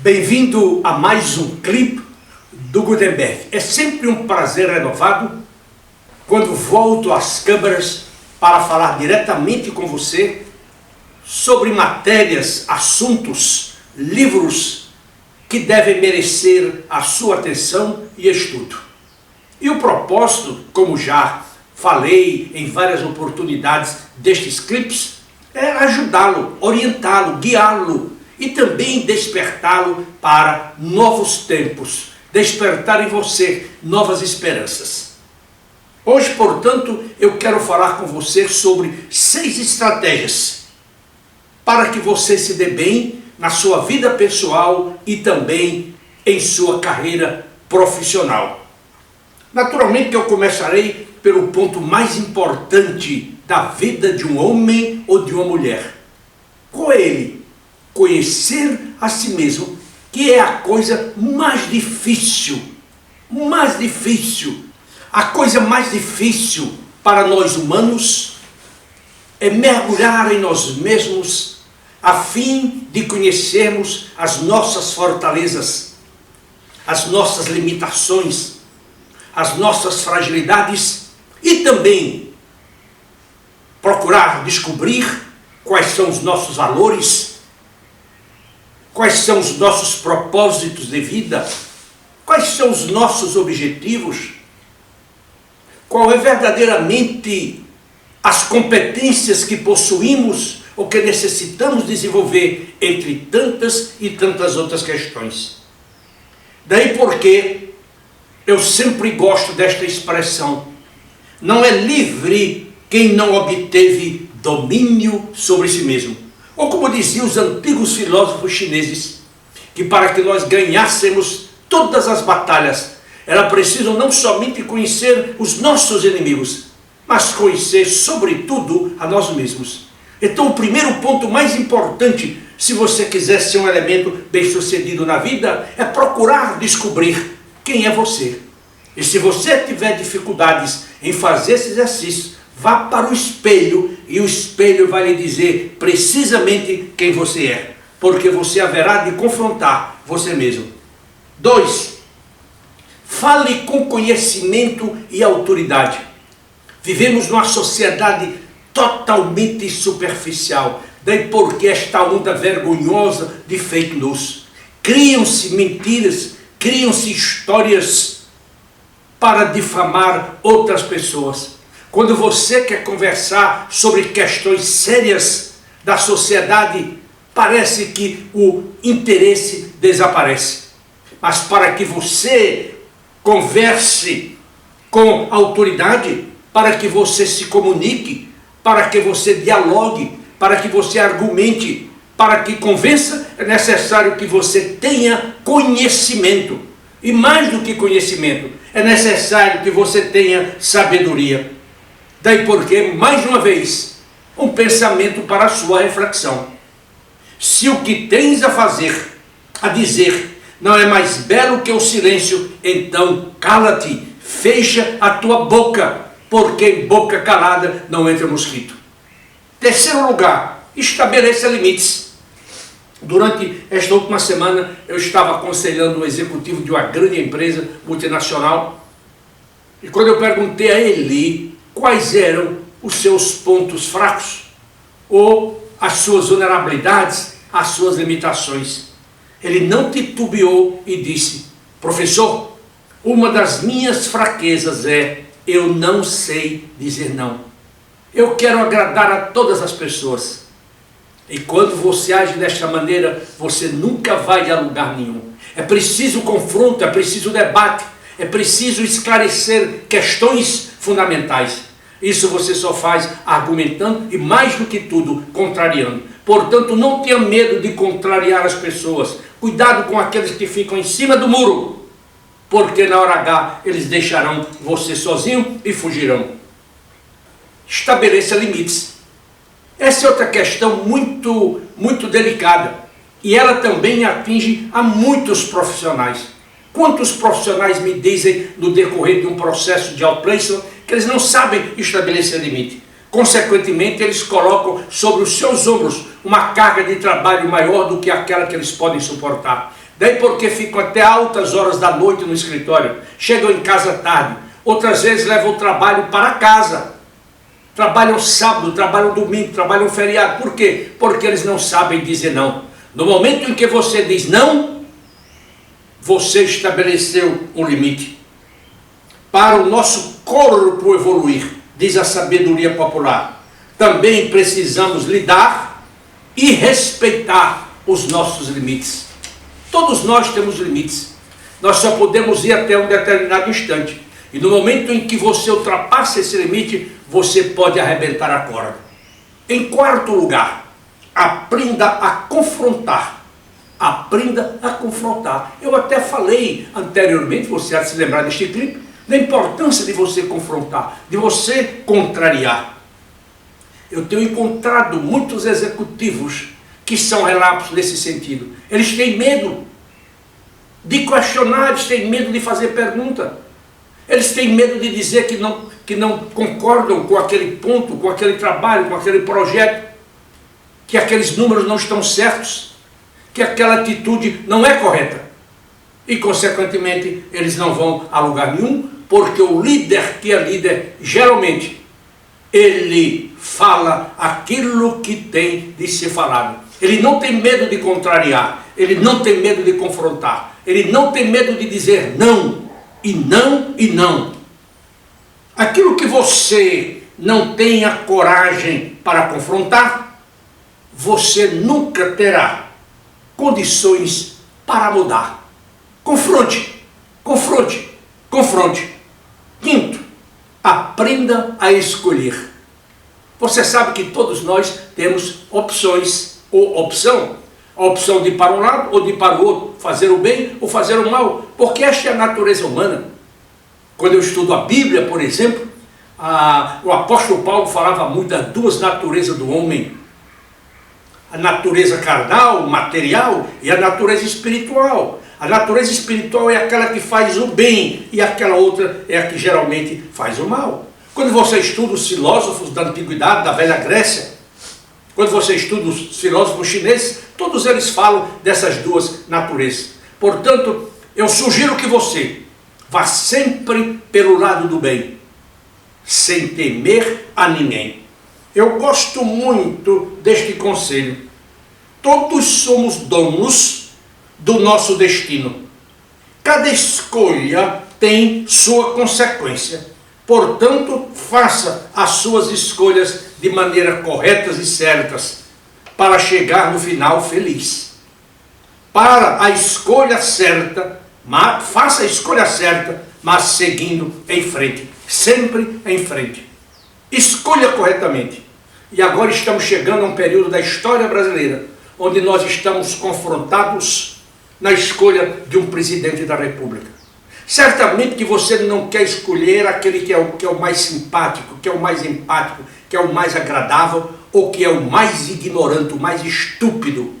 Bem-vindo a mais um clipe do Gutenberg. É sempre um prazer renovado quando volto às câmeras para falar diretamente com você sobre matérias, assuntos, livros que devem merecer a sua atenção e estudo. E o propósito, como já falei em várias oportunidades destes clipes, é ajudá-lo, orientá-lo, guiá-lo e também despertá-lo para novos tempos, despertar em você novas esperanças. Hoje, portanto, eu quero falar com você sobre 6 estratégias para que você se dê bem na sua vida pessoal e também em sua carreira profissional. Naturalmente que eu começarei pelo ponto mais importante da vida de um homem ou de uma mulher. Qual é ele? Conhecer a si mesmo, que é a coisa mais difícil. A coisa mais difícil para nós humanos é mergulhar em nós mesmos a fim de conhecermos as nossas fortalezas, as nossas limitações, as nossas fragilidades e também procurar descobrir quais são os nossos valores, quais são os nossos propósitos de vida, quais são os nossos objetivos, qual é verdadeiramente as competências que possuímos ou que necessitamos desenvolver, entre tantas e tantas outras questões. Daí porque eu sempre gosto desta expressão: não é livre quem não obteve domínio sobre si mesmo. Ou como diziam os antigos filósofos chineses, que para que nós ganhássemos todas as batalhas, era preciso não somente conhecer os nossos inimigos, mas conhecer sobretudo a nós mesmos. Então o primeiro ponto mais importante, se você quiser ser um elemento bem-sucedido na vida, é procurar descobrir quem é você. E se você tiver dificuldades em fazer esse exercício, vá para o espelho e o espelho vai lhe dizer precisamente quem você é, porque você haverá de confrontar você mesmo. 2. Fale com conhecimento e autoridade. Vivemos numa sociedade totalmente superficial, daí porque esta onda vergonhosa de fake news. Criam-se mentiras, criam-se histórias para difamar outras pessoas. Quando você quer conversar sobre questões sérias da sociedade, parece que o interesse desaparece. Mas para que você converse com autoridade, para que você se comunique, para que você dialogue, para que você argumente, para que convença, é necessário que você tenha conhecimento. E mais do que conhecimento, é necessário que você tenha sabedoria. Daí porque, mais uma vez, um pensamento para a sua reflexão. Se o que tens a fazer, a dizer, não é mais belo que o silêncio, então cala-te, fecha a tua boca, porque em boca calada não entra mosquito. Terceiro lugar, estabeleça limites. Durante esta última semana, eu estava aconselhando um executivo de uma grande empresa multinacional, e quando eu perguntei a ele quais eram os seus pontos fracos, ou as suas vulnerabilidades, as suas limitações, ele não titubeou e disse: professor, uma das minhas fraquezas é eu não sei dizer não. Eu quero agradar a todas as pessoas. E quando você age desta maneira, você nunca vai a lugar nenhum. É preciso confronto, é preciso debate, é preciso esclarecer questões fundamentais. Isso você só faz argumentando e, mais do que tudo, contrariando. Portanto, não tenha medo de contrariar as pessoas. Cuidado com aqueles que ficam em cima do muro, porque na hora H eles deixarão você sozinho e fugirão. Estabeleça limites. Essa é outra questão muito delicada, e ela também atinge a muitos profissionais. Quantos profissionais me dizem no decorrer de um processo de outplacement que eles não sabem estabelecer limite? Consequentemente, eles colocam sobre os seus ombros uma carga de trabalho maior do que aquela que eles podem suportar. Daí porque ficam até altas horas da noite no escritório, chegam em casa tarde, outras vezes levam o trabalho para casa. Trabalham sábado, trabalham domingo, trabalham feriado. Por quê? Porque eles não sabem dizer não. No momento em que você diz não, você estabeleceu um limite. Para o nosso corpo evoluir, diz a sabedoria popular, também precisamos lidar e respeitar os nossos limites. Todos nós temos limites. Nós só podemos ir até um determinado instante. E no momento em que você ultrapassa esse limite, você pode arrebentar a corda. Em quarto lugar, aprenda a confrontar. Aprenda a confrontar. Eu até falei anteriormente, você há de se lembrar deste clipe, da importância de você confrontar, de você contrariar. Eu tenho encontrado muitos executivos que são relapsos nesse sentido. Eles têm medo de questionar, eles têm medo de fazer pergunta. Eles têm medo de dizer que não concordam com aquele ponto, com aquele trabalho, com aquele projeto, que aqueles números não estão certos, que aquela atitude não é correta. E, consequentemente, eles não vão a lugar nenhum, porque o líder que é líder, geralmente, ele fala aquilo que tem de ser falado. Ele não tem medo de contrariar, ele não tem medo de confrontar, ele não tem medo de dizer não, e não, e não. Aquilo que você não tem a coragem para confrontar, você nunca terá condições para mudar. Confronte, confronte, confronte. Quinto, aprenda a escolher. Você sabe que todos nós temos opções, ou opção. A opção de ir para um lado ou de ir para o outro, fazer o bem ou fazer o mal, porque esta é a natureza humana. Quando eu estudo a Bíblia, por exemplo, o apóstolo Paulo falava muito das duas naturezas do homem. A natureza carnal, material, e a natureza espiritual. A natureza espiritual é aquela que faz o bem, e aquela outra é a que geralmente faz o mal. Quando você estuda os filósofos da antiguidade, da velha Grécia, quando você estuda os filósofos chineses, todos eles falam dessas duas naturezas. Portanto, eu sugiro que você vá sempre pelo lado do bem, sem temer a ninguém. Eu gosto muito deste conselho. Todos somos donos do nosso destino. Cada escolha tem sua consequência. Portanto, faça as suas escolhas de maneira corretas e certas, para chegar no final feliz. Para a escolha certa, faça a escolha certa, mas seguindo em frente, sempre em frente. Escolha corretamente. E agora estamos chegando a um período da história brasileira, onde nós estamos confrontados na escolha de um presidente da República. Certamente que você não quer escolher aquele que é o mais simpático, que é o mais empático, que é o mais agradável, ou que é o mais ignorante, o mais estúpido.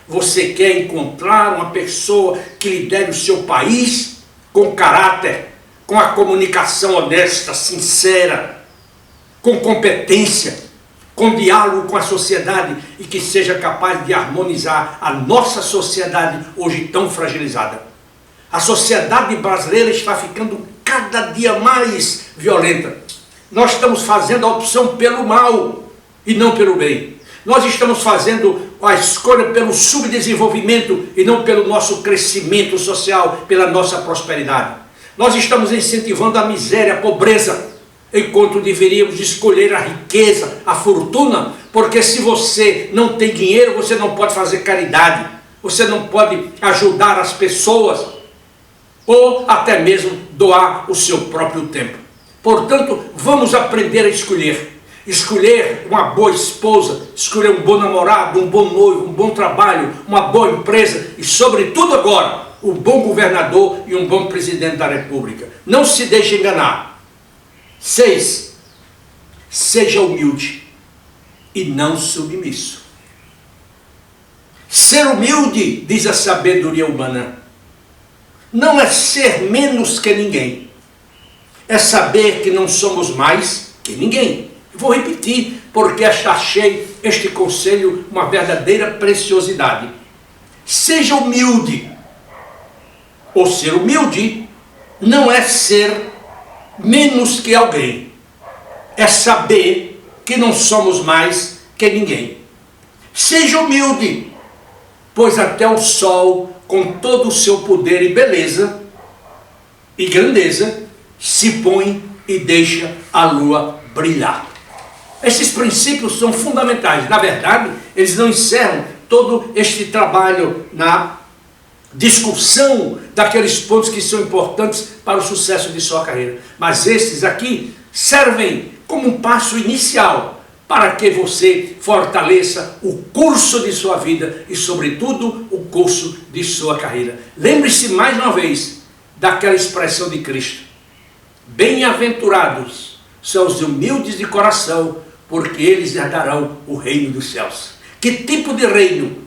Você quer encontrar uma pessoa que lidere o seu país com caráter, com a comunicação honesta, sincera, com competência, com diálogo com a sociedade e que seja capaz de harmonizar a nossa sociedade hoje tão fragilizada. A sociedade brasileira está ficando cada dia mais violenta. Nós estamos fazendo a opção pelo mal e não pelo bem. Nós estamos fazendo a escolha pelo subdesenvolvimento e não pelo nosso crescimento social, pela nossa prosperidade. Nós estamos incentivando a miséria, a pobreza, enquanto deveríamos escolher a riqueza, a fortuna, porque se você não tem dinheiro, você não pode fazer caridade, você não pode ajudar as pessoas, ou até mesmo doar o seu próprio tempo. Portanto, vamos aprender a escolher. Escolher uma boa esposa, escolher um bom namorado, um bom noivo, um bom trabalho, uma boa empresa e, sobretudo agora, um bom governador e um bom presidente da República. Não se deixe enganar. 6. Seja humilde e não submisso. Ser humilde, diz a sabedoria humana, não é ser menos que ninguém. É saber que não somos mais que ninguém. Vou repetir, porque achei este conselho uma verdadeira preciosidade. Seja humilde ou ser humilde, não é ser menos que alguém. É saber que não somos mais que ninguém. Seja humilde, pois até o sol, com todo o seu poder e beleza e grandeza, se põe e deixa a lua brilhar. Esses princípios são fundamentais. Na verdade, eles não encerram todo este trabalho na discussão daqueles pontos que são importantes para o sucesso de sua carreira. Mas esses aqui servem como um passo inicial para que você fortaleça o curso de sua vida e, sobretudo, o curso de sua carreira. Lembre-se mais uma vez daquela expressão de Cristo: bem-aventurados são os humildes de coração, porque eles herdarão o reino dos céus. Que tipo de reino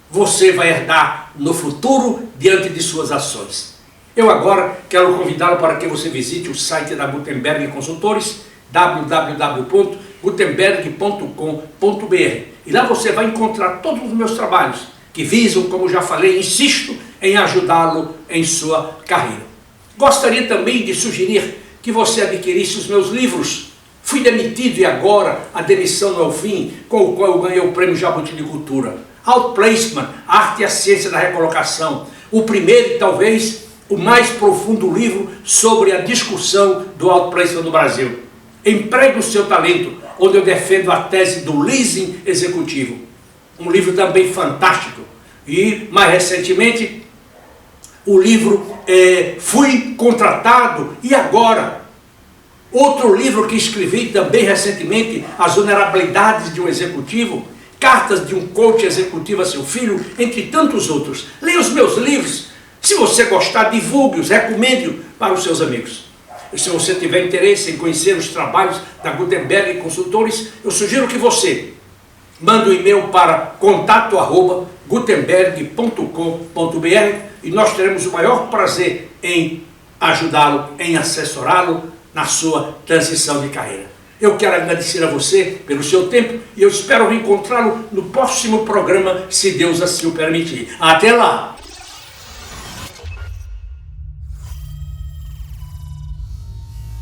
você vai herdar no futuro diante de suas ações? Eu agora quero convidá-lo para que você visite o site da Gutenberg Consultores, www.gutenberg.com.br, e lá você vai encontrar todos os meus trabalhos que visam, como já falei, insisto em ajudá-lo em sua carreira. Gostaria também de sugerir que você adquirisse os meus livros. Fui demitido e agora a demissão não é o fim, com o qual eu ganhei o prêmio Jabuti de Cultura. Outplacement, a arte e a ciência da recolocação. O primeiro e talvez o mais profundo livro sobre a discussão do outplacement no Brasil. Empregue o seu talento, onde eu defendo a tese do leasing executivo. Um livro também fantástico. E, mais recentemente, o livro Fui Contratado e Agora. Outro livro que escrevi também recentemente, As Vulnerabilidades de um Executivo, Cartas de um Coach Executivo a seu filho, entre tantos outros. Leia os meus livros. Se você gostar, divulgue-os, recomende-os para os seus amigos. E se você tiver interesse em conhecer os trabalhos da Gutenberg Consultores, eu sugiro que você mande um e-mail para contato@gutenberg.com.br e nós teremos o maior prazer em ajudá-lo, em assessorá-lo na sua transição de carreira. Eu quero agradecer a você pelo seu tempo e eu espero reencontrá-lo no próximo programa, se Deus assim o permitir. Até lá!